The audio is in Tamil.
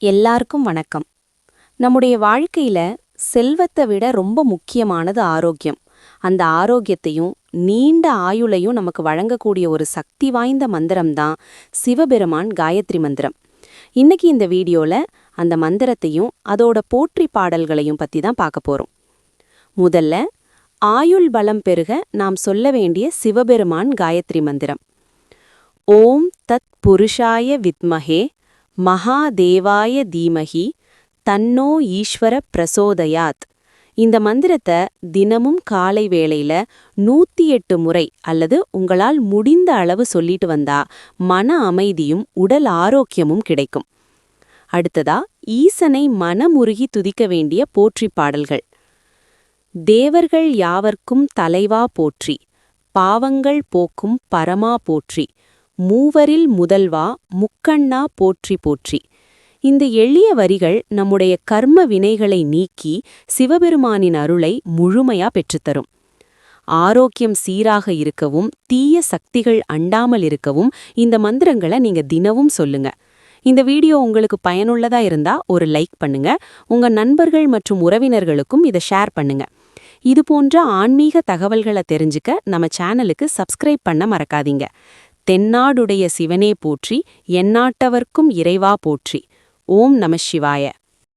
எல்லாருக்கும் வணக்கம். நம்முடைய வாழ்க்கையில செல்வத்தை விட ரொம்ப முக்கியமானது ஆரோக்கியம். அந்த ஆரோக்கியத்தையும் நீண்ட ஆயுளையும் நமக்கு வழங்கக்கூடிய ஒரு சக்தி வாய்ந்த மந்திரம் தான் சிவபெருமான் காயத்ரி மந்திரம். இன்னைக்கு இந்த வீடியோல அந்த மந்திரத்தையும் அதோட போற்றி பாடல்களையும் பத்தி தான் பார்க்க போறோம். முதல்ல ஆயுள் பலம் பெருக நாம் சொல்ல வேண்டிய சிவபெருமான் காயத்ரி மந்திரம். ஓம் தத் புருஷாய வித்மஹே மகாதேவாய தீமஹி தன்னோ ஈஸ்வர பிரசோதயாத். இந்த மந்திரத்தை தினமும் காலை வேளையில 108 முறை அல்லது உங்களால் முடிந்த அளவு சொல்லிட்டு வந்தா மன அமைதியும் உடல் ஆரோக்கியமும் கிடைக்கும். அடுத்ததா ஈசனை மனமுருகி துதிக்க வேண்டிய போற்றி பாடல்கள். தேவர்கள் யாவர்க்கும் தலைவா போற்றி, பாவங்கள் போக்கும் பரமா போற்றி, மூவரில் முதல்வா முக்கண்ணா போற்றி போற்றி. இந்த எளிய வரிகள் நம்முடைய கர்ம வினைகளை நீக்கி சிவபெருமானின் அருளை முழுமையா பெற்றுத்தரும். ஆரோக்கியம் சீராக இருக்கவும் தீய சக்திகள் அண்டாமல் இருக்கவும் இந்த மந்திரங்களை நீங்க தினமும் சொல்லுங்க. இந்த வீடியோ உங்களுக்கு பயனுள்ளதா இருந்தா ஒரு லைக் பண்ணுங்க. உங்க நண்பர்கள் மற்றும் உறவினர்களுக்கும் இதை ஷேர் பண்ணுங்க. இது போன்ற ஆன்மீக தகவல்களை தெரிஞ்சுக்க நம்ம சேனலுக்கு சப்ஸ்கிரைப் பண்ண மறக்காதீங்க. தென்னாடுடைய சிவனே போற்றி, எந்நாட்டவர்க்கும் இறைவா போற்றி. ஓம் நம சிவாய.